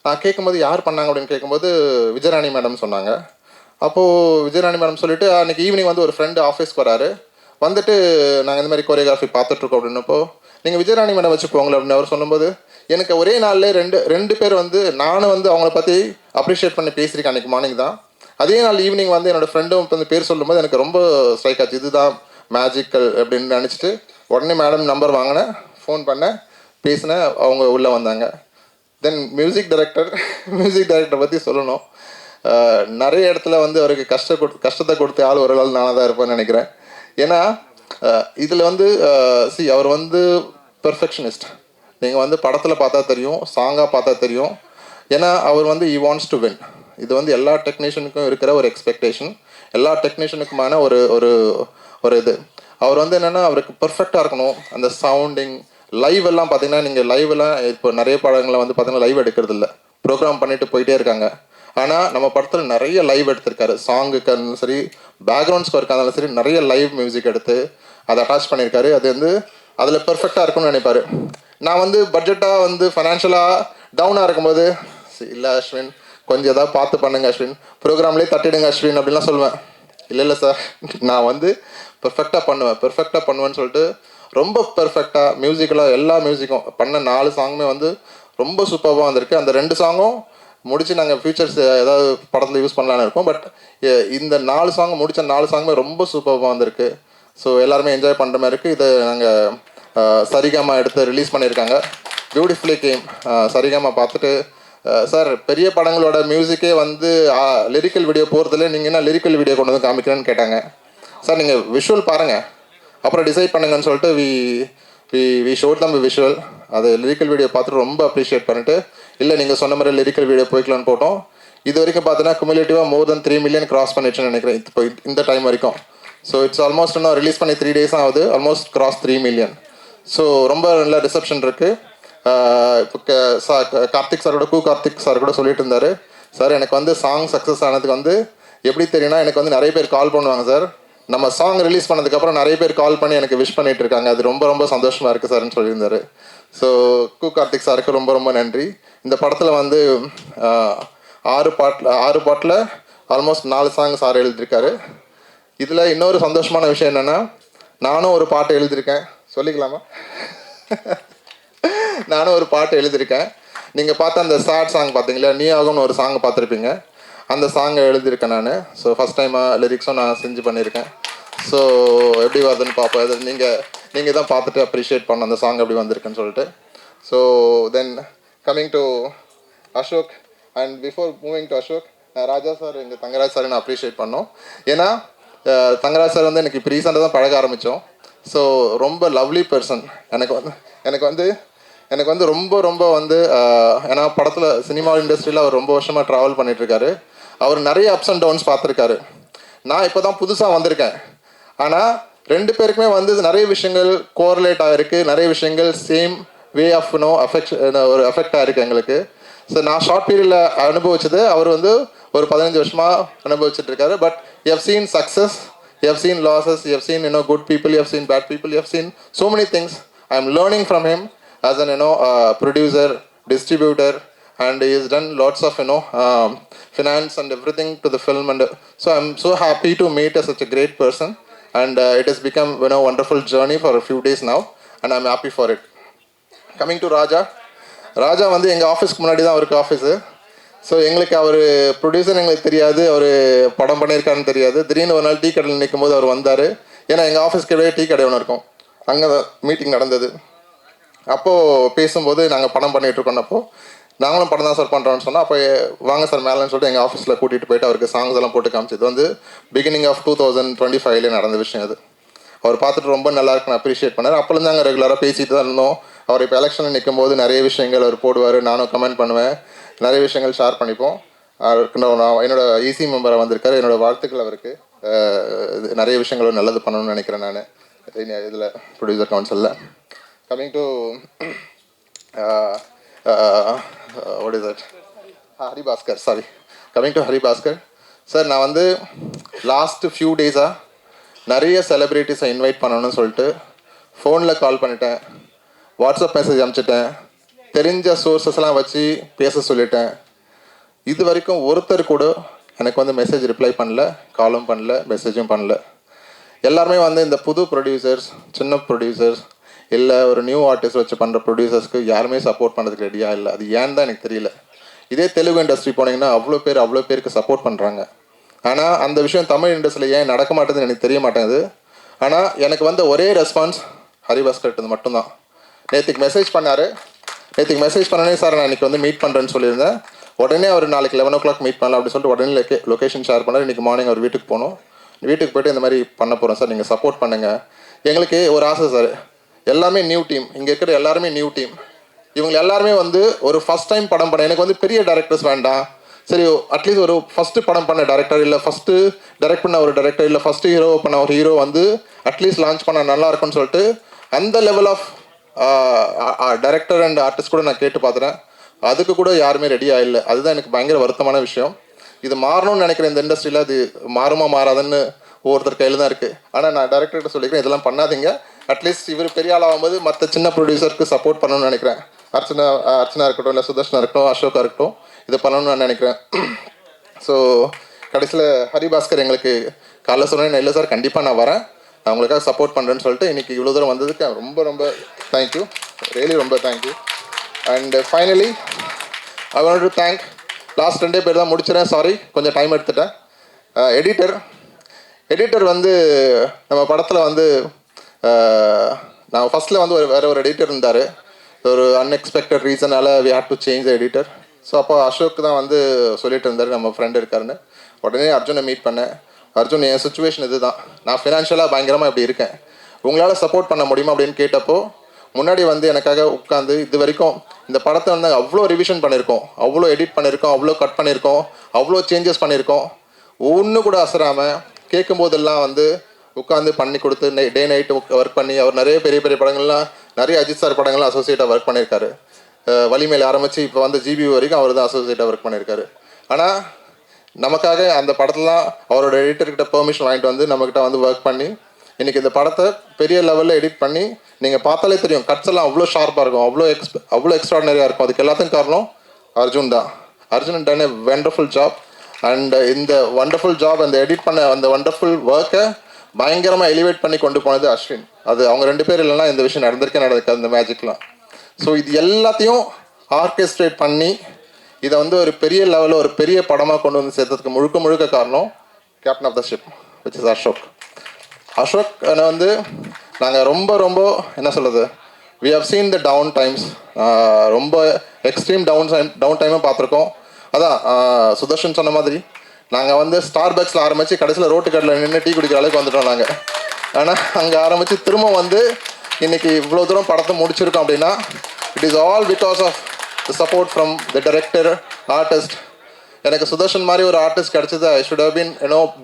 நான் கேட்கும்போது யார் பண்ணாங்க அப்படின்னு கேட்கும்போது விஜயராணி மேடம் சொன்னாங்க. அப்போது விஜயராணி மேடம் சொல்லிவிட்டு அன்றைக்கி ஈவினிங் வந்து ஒரு ஃப்ரெண்டு ஆஃபீஸ்க்கு வராரு. வந்துட்டு நாங்கள் இந்த மாதிரி கொரியோகிராஃபி பார்த்துட்ருக்கோம் அப்படின்னப்போ, நீங்கள் விஜயராணி மேடம் வச்சுக்கோங்களேன் அப்படின்னு அவர் சொல்லும்போது, எனக்கு ஒரே நாளில் ரெண்டு பேர் வந்து நானும் வந்து அவங்கள பற்றி அப்ரிஷியேட் பண்ணி பேசியிருக்கேன் அன்றைக்கி மார்னிங் தான். அதே நாள் ஈவினிங் வந்து என்னோடய ஃப்ரெண்டும் வந்து பேர் சொல்லும்போது எனக்கு ரொம்ப ஸ்ட்ரைக் ஆச்சு, இதுதான் மேஜிக்கல் அப்படின்னு நினச்சிட்டு உடனே மேடம் நம்பர் வாங்கினேன், ஃபோன் பண்ணேன், பேசினேன், அவங்க உள்ளே வந்தாங்க. தென் மியூசிக் டைரக்டரை பற்றி சொல்லணும். நிறைய இடத்துல வந்து அவருக்கு கஷ்டத்தை கொடுத்த ஆள் ஒரு ஆள் நானாக தான் இருப்பேன்னு நினைக்கிறேன். ஏன்னா இதில் வந்து அவர் வந்து பெர்ஃபெக்ஷனிஸ்ட். நீங்கள் வந்து படத்தில் பார்த்தா தெரியும், சாங்காக பார்த்தா தெரியும். ஏன்னா அவர் வந்து ஈ வாண்ட்ஸ் டு வின். இது வந்து எல்லா டெக்னீஷியனுக்கும் இருக்கிற ஒரு எக்ஸ்பெக்டேஷன், எல்லா டெக்னீஷியனுக்குமான ஒரு ஒரு ஒரு இது. அவர் வந்து என்னென்னா அவருக்கு பர்ஃபெக்டாக இருக்கணும். அந்த சவுண்டிங் லைவ் எல்லாம் பார்த்தீங்கன்னா, நீங்கள் லைவ் எல்லாம் இப்போ நிறைய படங்களை வந்து பார்த்தீங்கன்னா லைவ் எடுக்கிறது இல்லை, ப்ரோக்ராம் பண்ணிட்டு போயிட்டே இருக்காங்க. ஆனால் நம்ம படத்தில் நிறைய லைவ் எடுத்திருக்காரு. சாங்குக்கு இருந்தாலும் சரி, பேக்ரவுண்ட் ஸ்கோருக்கு இருந்தாலும் சரி, நிறைய லைவ் மியூசிக் எடுத்து அதை அட்டாச் பண்ணியிருக்காரு. அது வந்து அதில் பெர்ஃபெக்டாக இருக்கும்னு நினைப்பாரு. நான் வந்து பட்ஜெட்டாக வந்து ஃபைனான்ஷியலாக டவுனாக இருக்கும்போது, இல்லை அஸ்வின் கொஞ்சம் எதாவது பார்த்து பண்ணுங்க அஸ்வின், ப்ரோக்ராம்லேயே தட்டிடுங்க அஸ்வின் அப்படின்லாம் சொல்லுவேன். இல்லை சார், நான் வந்து பெர்ஃபெக்டாக பண்ணுவேன்னு சொல்லிட்டு ரொம்ப பெர்ஃபெக்டாக மியூசிக்கெல்லாம் எல்லா மியூசிக்கும் பண்ண 4 சாங்குமே வந்து ரொம்ப சூப்பராக வந்திருக்கு. அந்த 2 சாங்கும் முடித்து நாங்கள் ஃபியூச்சர்ஸ் ஏதாவது படத்தில் யூஸ் பண்ணலான்னு இருக்கோம். பட் இந்த 4 சாங் முடித்த 4 சாங்குமே ரொம்ப சூப்பராக வந்திருக்கு. ஸோ எல்லாருமே என்ஜாய் பண்ணுற மாதிரி இருக்குது. இதை நாங்கள் சரிகமா எடுத்து ரிலீஸ் பண்ணியிருக்காங்க. Beautifully game. சரிகமா பார்த்துட்டு சார் பெரிய படங்களோட மியூசிக்கே வந்து லிரிக்கல் வீடியோ போகிறதுல நீங்கள் என்ன லிரிக்கல் வீடியோ கொண்டு வந்து காமிக்கிறேன்னு கேட்டாங்க. சார் நீங்கள் விஷுவல் பாருங்கள், அப்புறம் டிசைட் பண்ணுங்கன்னு சொல்லிட்டு வி ஷோட் தம் விஷுவல். அது லிரிக்கல் வீடியோ பார்த்துட்டு ரொம்ப அப்ரிஷியேட் பண்ணிட்டு, இல்லை நீங்கள் சொன்ன மாதிரி லிரிக்கல் வீடியோ போய்க்கலான்னு போட்டோம். இது வரைக்கும் பார்த்தீங்கன்னா குமுலேட்டிவாக மோர் தென் 3 மில்லியன் கிராஸ் பண்ணிடுச்சுன்னு நினைக்கிறேன் இப்போ இந்த டைம் வரைக்கும். ஸோ இட்ஸ் ஆல்மோஸ்ட் இன்னும் ரிலீஸ் பண்ணி 3 days ஆகுது, ஆல்மோஸ்ட் கிராஸ் 3 மில்லியன். ஸோ ரொம்ப நல்ல ரிசப்ஷன் இருக்குது. இப்போ கார்த்திக் சாரோட கார்த்திக் சார் கூட சொல்லிட்டு இருந்தார், சார் எனக்கு வந்து சாங் சக்ஸஸ் ஆனதுக்கு வந்து எப்படி தெரியும்னா, எனக்கு வந்து நிறைய பேர் கால் பண்ணுவாங்க சார், நம்ம சாங் ரிலீஸ் பண்ணதுக்கப்புறம் நிறைய பேர் கால் பண்ணி எனக்கு விஷ் பண்ணிட்டு இருக்காங்க, அது ரொம்ப ரொம்ப சந்தோஷமாக இருக்குது சார்ன்னு சொல்லியிருந்தாரு. ஸோ கார்த்திக் சாருக்கு ரொம்ப ரொம்ப நன்றி. இந்த படத்தில் வந்து 6 பாட்டில் ஆல்மோஸ்ட் 4 சாங் சார் எழுதியிருக்காரு. இதில் இன்னொரு சந்தோஷமான விஷயம் என்னென்னா, நானும் ஒரு பாட்டு எழுதியிருக்கேன். சொல்லிக்கலாமா? நானும் ஒரு பாட்டு எழுதியிருக்கேன். நீங்கள் பார்த்த அந்த சேட் சாங் பார்த்தீங்களா, நீ ஆகும்னு ஒரு சாங் பார்த்துருப்பீங்க, அந்த சாங்கை எழுதியிருக்கேன் நான். ஸோ ஃபஸ்ட் டைமாக லிரிக்ஸும் நான் செஞ்சு பண்ணியிருக்கேன். ஸோ எப்படி வருதுன்னு பார்ப்போம். அது நீங்கள் தான் பார்த்துட்டு அப்ரிஷியேட் பண்ண அந்த சாங் எப்படி வந்திருக்குன்னு சொல்லிட்டு. So then coming to Ashok, and before moving to Ashok, Raja sir, எங்கள் தங்கராஜ் சார் நான் அப்ரிஷியேட் பண்ணோம். ஏன்னா தங்கராஜ் சார் வந்து எனக்கு இப்போ ரீசெண்டாக தான் பழக ஆரம்பித்தோம். ஸோ ரொம்ப லவ்லி பர்சன். எனக்கு வந்து ரொம்ப வந்து ஏன்னா படத்தில் சினிமா இண்டஸ்ட்ரியில் அவர் ரொம்ப வருஷமாக ட்ராவல் பண்ணிகிட்ருக்காரு. அவர் நிறைய அப்ஸ் அண்ட் டவுன்ஸ் பார்த்துருக்காரு. நான் இப்போ தான் புதுசாக வந்திருக்கேன். ஆனால் 2 பேருக்குமே வந்து நிறைய விஷயங்கள் கோரிலேட் ஆகிருக்கு, நிறைய விஷயங்கள் சேம் வே ஆஃப் ஒரு அஃபெக்ட் ஆகிருக்கு எங்களுக்கு. ஸோ நான் ஷார்ட் பீரியடில் அனுபவிச்சது அவர் வந்து ஒரு 15 வருஷமாக அனுபவிச்சுட்ருக்காரு. But you have seen success, you have seen losses, you have seen good people, you have seen bad people, you have seen so many things. I am learning from him as an producer, distributor, and he has done lots of finance and everything to the film, and so I am so happy to meet such a great person, and it has become wonderful journey for a few days now, and I am happy for it. Coming to ராஜா வந்து எங்கள் ஆஃபீஸ்க்கு முன்னாடி தான் அவருக்கு office. So எங்களுக்கு அவர் producer எங்களுக்கு தெரியாது, அவர் படம் பண்ணியிருக்காருன்னு தெரியாது. திடீர்னு ஒரு நாள் டீ கடையில் நிற்கும் போது அவர் வந்தார். ஏன்னா எங்கள் ஆஃபீஸ்க்கு டீ கடை ஒன்று இருக்கும், அங்கே தான் மீட்டிங் நடந்தது. அப்போது பேசும்போது நாங்கள் படம் பண்ணிகிட்ருக்கோம். அப்போது நாங்களும் படம் தான் சார் பண்ணுறோன்னு சொன்னால், அப்போ வாங்க சார் மேலேன்னு சொல்லிட்டு எங்கள் ஆஃபீஸில் கூட்டிகிட்டு போயிட்டு அவருக்கு சாங்ஸ் எல்லாம் போட்டு காமிச்சு. இது வந்து பிகினிங் ஆஃப் 2025 நடந்த விஷயம் அது. அவர் பார்த்துட்டு ரொம்ப நல்லா இருக்குன்னு அப்ரிஷியேட் பண்ணார். அப்போலேருந்து நாங்கள் ரெகுலராக பேசிட்டு தான் இருந்தோம். அவர் இப்போ எலெக்ஷனில் நிற்கும் போது நிறைய விஷயங்கள் அவர் போடுவார், நானும் கமெண்ட் பண்ணுவேன், நிறைய விஷயங்கள் ஷேர் பண்ணிப்போம். அவருக்கு நான் என்னோடய ஈசி மெம்பரை வந்திருக்காரு, என்னோடய வாழ்த்துக்கள் அவருக்கு. நிறைய விஷயங்கள் நல்லது பண்ணணும்னு நினைக்கிறேன் நான் இதில் ப்ரொடியூசர் கவுன்சிலில். Coming to what is that, Haribhaskar, sorry, coming to Haribhaskar sir. நான் வந்து லாஸ்ட்டு ஃபியூ டேஸாக நிறைய செலிப்ரிட்டிஸை இன்வைட் பண்ணணும்னு சொல்லிட்டு ஃபோனில் கால் பண்ணிட்டேன், வாட்ஸ்அப் மெசேஜ் அனுப்பிச்சிட்டேன், தெரிஞ்ச சோர்ஸஸ்லாம் வச்சு பேச சொல்லிட்டேன். இது வரைக்கும் ஒருத்தர் கூட எனக்கு வந்து மெசேஜ் ரிப்ளை பண்ணல, காலும் பண்ணல, மெசேஜும் பண்ணல. எல்லாருமே வந்து இந்த புது ப்ரொடியூசர்ஸ், சின்ன ப்ரொடியூசர்ஸ், இல்லை ஒரு நியூ ஆர்டிஸ்ட் வச்சு பண்ணுற ப்ரொடியூசர்ஸ்க்கு யாருமே சப்போர்ட் பண்ணுறதுக்கு ரெடியாக இல்லை. அது ஏன்னு தான் எனக்கு தெரியல. இதே தெலுங்கு இண்டஸ்ட்ரி போனீங்கன்னா அவ்வளோ பேருக்கு சப்போர்ட் பண்ணுறாங்க. ஆனால் அந்த விஷயம் தமிழ் இண்டஸ்ட்ரியில் ஏன் நடக்க மாட்டேதுன்னு எனக்கு தெரிய மாட்டேங்குது. ஆனால் எனக்கு வந்து ஒரே ரெஸ்பான்ஸ் ஹரிபாஸ்கர் மட்டும்தான். நேற்றுக்கு மெசேஜ் பண்ணனே சார் நான் இன்றைக்கி வந்து மீட் பண்ணுறேன்னு சொல்லியிருந்தேன். உடனே அவர் நாளைக்கு 11 o'clock மீட் பண்ணலாம் அப்படின்னு சொல்லிட்டு உடனே லொக்கேஷன் ஷேர் பண்ணார். இன்றைக்கி மார்னிங் அவர் வீட்டுக்கு போகணும். வீட்டுக்கு போய்ட்டு இந்த மாதிரி பண்ண போகிறோம் சார், நீங்கள் சப்போர்ட் பண்ணுங்கள். எங்களுக்கு ஒரு ஆசை சார், எல்லாமே நியூ டீம், இங்கே இருக்கிற எல்லாருமே நியூ டீம். இவங்க எல்லாருமே வந்து ஒரு ஃபஸ்ட் டைம் படம் பண்ண, எனக்கு வந்து பெரிய டைரக்டர்ஸ் வேண்டாம், சரி அட்லீஸ்ட் ஒரு ஃபஸ்ட்டு படம் பண்ண டைரக்டர், இல்லை ஃபஸ்ட்டு டைரக்ட் பண்ண ஒரு டைரக்டர், இல்லை ஃபஸ்ட்டு ஹீரோ பண்ண ஒரு ஹீரோ வந்து அட்லீஸ்ட் லான்ச் பண்ண நல்லா இருக்கும்னு சொல்லிட்டு அந்த level of director and artist கூட நான் கேட்டு பார்த்துறேன். அதுக்கு கூட யாருமே ரெடியாக இல்லை. அதுதான் எனக்கு பயங்கர வருத்தமான விஷயம். இது மாறணும்னு நினைக்கிறேன் இந்த இண்டஸ்ட்ரியில். அது மாறுமா மாறாதுன்னு ஒவ்வொருத்தர் கையில் தான் இருக்குது. ஆனால் நான் டைரக்டர்கிட்ட சொல்லிக்கிறேன், இதெல்லாம் பண்ணாதீங்க. அட்லீஸ்ட் இவர் பெரிய ஆளாகும்போது மற்ற சின்ன ப்ரொடியூசருக்கு சப்போர்ட் பண்ணணும்னு நினைக்கிறேன். அர்ச்சனா இருக்கட்டும், இல்லை சுதர்ஷனா இருக்கட்டும், அசோகா இருக்கட்டும், இதை பண்ணணும்னு நான் நினைக்கிறேன். ஸோ கடைசியில் ஹரிபாஸ்கர் எங்களுக்கு காலைல சொன்னேன், இல்லை சார் கண்டிப்பாக நான் வரேன், நான் உங்களுக்காக சப்போர்ட் பண்ணுறேன்னு சொல்லிட்டு இன்றைக்கி இவ்வளோ தூரம் வந்ததுக்கு ரொம்ப ரொம்ப தேங்க்யூ, ரியலி ரொம்ப thank you. And finally I want to thank, last 2 பேர் தான் முடிச்சிடறேன், சாரி கொஞ்சம் டைம் எடுத்துட்டேன். எடிட்டர் வந்து நம்ம படத்தில் வந்து நான் ஃபஸ்ட்டில் வந்து வேறு ஒரு எடிட்டர் இருந்தார். ஒரு அன்எக்ஸ்பெக்டட் ரீசனால் we had to change the editor. So அப்போ அசோக் தான் வந்து சொல்லிட்டு இருந்தார் நம்ம ஃப்ரெண்டு இருக்காருன்னு. உடனே அர்ஜுனை மீட் பண்ணேன். அர்ஜுன், என் சுச்சுவேஷன் இது தான், நான் ஃபினான்ஷியலாக பயங்கரமாக இப்படி இருக்கேன், உங்களால் சப்போர்ட் பண்ண முடியுமா அப்படின்னு கேட்டப்போ முன்னாடி வந்து எனக்காக உட்காந்து இது வரைக்கும் இந்த படத்தை வந்து அவ்வளோ ரிவிஷன் பண்ணியிருக்கோம், அவ்வளோ எடிட் பண்ணியிருக்கோம், அவ்வளோ கட் பண்ணியிருக்கோம், அவ்வளோ சேஞ்சஸ் பண்ணியிருக்கோம், ஒன்று கூட அசராமல் கேட்கும்போதெல்லாம் வந்து உட்காந்து பண்ணி கொடுத்து டே நைட்டு ஒர்க் பண்ணி, அவர் நிறைய பெரிய பெரிய படங்கள்லாம், நிறைய அஜித் சார் படங்கள்லாம் அசோசியேட்டாக ஒர்க் பண்ணியிருக்காரு. வலிமையில் ஆரம்பித்து இப்போ வந்து ஜிபி வரைக்கும் அவர் தான் அசோசியேட்டாக ஒர்க் பண்ணியிருக்காரு. ஆனால் நமக்காக அந்த படத்தெல்லாம் அவரோட எடிட்டர்கிட்ட பெர்மிஷன் வாங்கிட்டு வந்து நம்மக்கிட்ட வந்து ஒர்க் பண்ணி இன்றைக்கி இந்த படத்தை பெரிய லெவலில் எடிட் பண்ணி நீங்கள் பார்த்தாலே தெரியும், கட்ஸ் எல்லாம் அவ்வளோ ஷார்ப்பாக இருக்கும், அவ்வளோ எக்ஸ்ட்ராடனரியாக இருக்கும். அதுக்கு எல்லாத்துக்கும் காரணம் அர்ஜுன் தான். Arjun ton a wonderful job. And இந்த வண்டர்ஃபுல் ஜாப், அந்த எடிட் பண்ண அந்த வண்டர்ஃபுல் ஒர்க்கை பயங்கரமாக எலிவேட் பண்ணி கொண்டு போனது அஸ்வின். அது அவங்க 2 பேர் இல்லைன்னா இந்த விஷயம் நடந்திருக்காது அந்த மேஜிக்லாம். ஸோ இது எல்லாத்தையும் ஆர்கெஸ்ட்ரேட் பண்ணி இதை வந்து ஒரு பெரிய லெவலில் ஒரு பெரிய படமாக கொண்டு வந்து சேர்த்ததுக்கு முழுக்க காரணம் captain of the ship which is Ashok. Ashok வந்து நாங்கள் ரொம்ப என்ன சொல்கிறது, we have seen the down times, ரொம்ப எக்ஸ்ட்ரீம் டவுன் டைமும் பார்த்துருக்கோம். அதான் சுதர்ஷன் சொன்ன மாதிரி நாங்கள் வந்து ஸ்டார் பக்ஸில் ஆரம்பித்து கடைசியில் ரோட்டு கடையில் நின்று டீ குடிக்கிற அளவுக்கு வந்துட்டோம் நாங்கள். ஆனால் அங்கே ஆரம்பித்து திரும்ப வந்து இன்றைக்கி இவ்வளோ தூரம் படத்தை முடிச்சிருக்கோம் அப்படின்னா it is all because of the support from the director, artist. எனக்கு சுதர்ஷன் மாதிரி ஒரு ஆர்டிஸ்ட் கிடச்சது, I should have been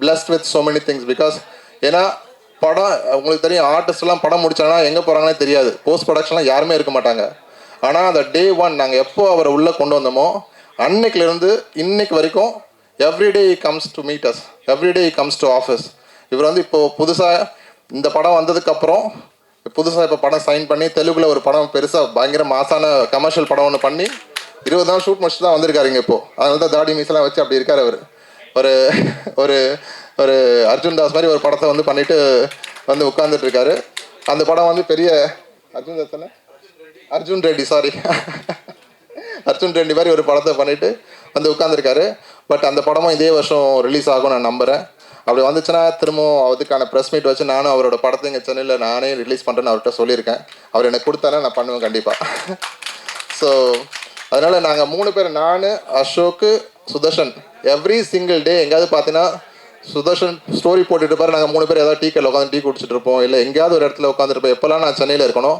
blessed with so many things. Because ஏன்னா படம் உங்களுக்கு தெரியும், ஆர்டிஸ்ட்லாம் படம் முடிச்சாங்கன்னா எங்கே போகிறாங்கன்னே தெரியாது, போஸ்ட் ப்ரொடக்ஷன்லாம் யாருமே இருக்க மாட்டாங்க. ஆனால் அந்த டே 1 நாங்கள் எப்போ அவரை உள்ளே கொண்டு வந்தோமோ அன்னைக்கிலேருந்து இன்னைக்கு வரைக்கும் everyday he comes to meet us, everyday he comes to office. இவர் வந்து இப்போது புதுசாக இந்த படம் வந்ததுக்கப்புறம் புதுசாக இப்போ படம் சைன் பண்ணி தெலுங்குல ஒரு படம் பெருசாக பயங்கர மாசான கமர்ஷியல் படம் ஒன்று பண்ணி 20 நாள் ஷூட் முடிச்சு தான் வந்திருக்காருங்க இப்போது. அதனால தான் தாடி மீசெல்லாம் வச்சு அப்படி இருக்கார் அவர். ஒரு ஒரு ஒரு அர்ஜுன் தாஸ் மாதிரி ஒரு படத்தை வந்து பண்ணிட்டு வந்து உட்கார்ந்துட்டு இருக்காரு. அந்த படம் வந்து பெரிய அர்ஜுன் ரெட்டி அர்ஜுன் ரெட்டி மாதிரி ஒரு படத்தை பண்ணிட்டு வந்து உட்காந்துருக்காரு. பட் அந்த படமும் இதே வருஷம் ரிலீஸ் ஆகும் நான் நம்புகிறேன். அப்படி வந்துச்சுன்னா திரும்பவும் அதுக்கான ப்ரெஸ் மீட் வச்சு நானும் அவரோட படத்தை இங்கே சென்னையில் நானே ரிலீஸ் பண்ணுறேன்னு அவர்கிட்ட சொல்லியிருக்கேன். அவர் எனக்கு கொடுத்தானே நான் பண்ணுவேன் கண்டிப்பாக. ஸோ அதனால் நாங்கள் 3 பேர், நான், Ashok, Sudarshan, every single day எங்கேயாவது பார்த்தீங்கன்னா சுதர்ஷன் ஸ்டோரி போட்டுட்டு பாரு, நாங்கள் 3 பேர் ஏதாவது டீ கடையில் உட்காந்து டீ குடிச்சிட்டு இருப்போம், இல்லை எங்கேயாவது ஒரு இடத்துல உட்காந்துருப்போம். எப்போல்லாம் நான் சென்னையில் இருக்கணும்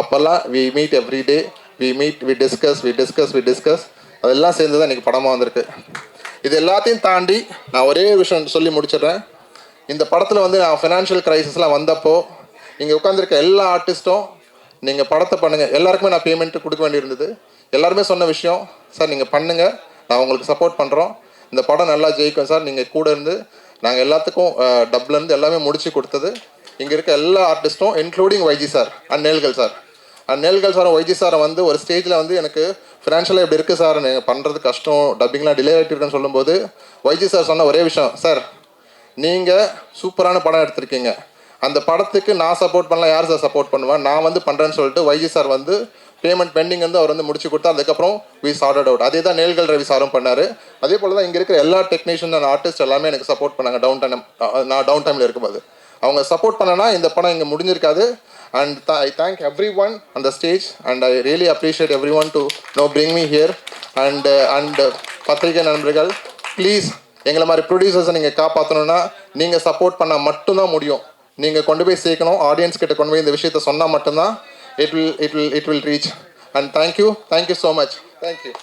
அப்போல்லாம் we meet every day, we discuss. அதெல்லாம் சேர்ந்து தான் இன்றைக்கி படமாக வந்திருக்கு. இது எல்லாத்தையும் தாண்டி நான் ஒரே விஷயம் சொல்லி முடிச்சிடுறேன். இந்த படத்தில் வந்து நான் ஃபினான்ஷியல் க்ரைசிஸ்லாம் வந்தப்போ இங்கே உட்காந்துருக்க எல்லா ஆர்டிஸ்ட்டும் நீங்கள் படத்தை பண்ணுங்கள், எல்லாருக்குமே நான் பேமெண்ட்டு கொடுக்க வேண்டியிருந்தது. எல்லாருமே சொன்ன விஷயம், சார் நீங்கள் பண்ணுங்கள், நான் உங்களுக்கு சப்போர்ட் பண்ணுறோம், இந்த படம் நல்லா ஜெயிக்கும் சார், நீங்கள் கூட இருந்து நாங்கள் எல்லாத்துக்கும் டப்லேருந்து எல்லாமே முடிச்சு கொடுத்தது இங்கே இருக்க எல்லா ஆர்டிஸ்ட்டும், including YG sir and Nelkal sir. Nelkal சாரும் ஒய்ஜி சாரை வந்து ஒரு ஸ்டேஜில் வந்து எனக்கு ஃபினான்ஷியலாக இப்படி இருக்குது சார், நீங்கள் பண்ணுறது கஷ்டம், டப்பிங்லாம் டிலே ஆகிட்டு இருக்குன்னு சொல்லும்போது ஒய்ஜி சார் சொன்ன ஒரே விஷயம், சார் நீங்கள் சூப்பரான படம் எடுத்திருக்கீங்க, அந்த படத்துக்கு நான் சப்போர்ட் பண்ணலாம், யார் சார் சப்போர்ட் பண்ணுவேன், நான் வந்து பண்ணுறேன்னு சொல்லிட்டு ஒய்ஜி சார் வந்து பேமெண்ட் பெண்டிங் வந்து அவர் வந்து முடிச்சு கொடுத்தா அதுக்கப்புறம் வி சார்டட் அவுட். அதே தான் நேல்கல் ரவி சாரும் பண்ணார். அதே போல் தான் இங்கே இருக்கிற எல்லா டெக்னீஷியன் அண்ட் ஆர்டிஸ்ட் எல்லாமே எனக்கு சப்போர்ட் பண்ணாங்க. நான் டவுன் டைமில் இருக்கும்போது அவங்க சப்போர்ட் பண்ணனா இந்த படம் இங்கே முடிஞ்சிருக்காது. And I thank everyone on the stage, and I really appreciate everyone to bring me here. And பத்திரிகை நண்பர்கள், ப்ளீஸ் எங்களை மாதிரி ப்ரொடியூசர்ஸை நீங்கள் காப்பாற்றணுன்னா நீங்கள் சப்போர்ட் பண்ணால் மட்டும்தான் முடியும். நீங்கள் கொண்டு போய் சேர்க்கணும், ஆடியன்ஸ் கிட்ட கொண்டு போய் இந்த விஷயத்த சொன்னால் மட்டும்தான் it will reach. And thank you so much. Thank you.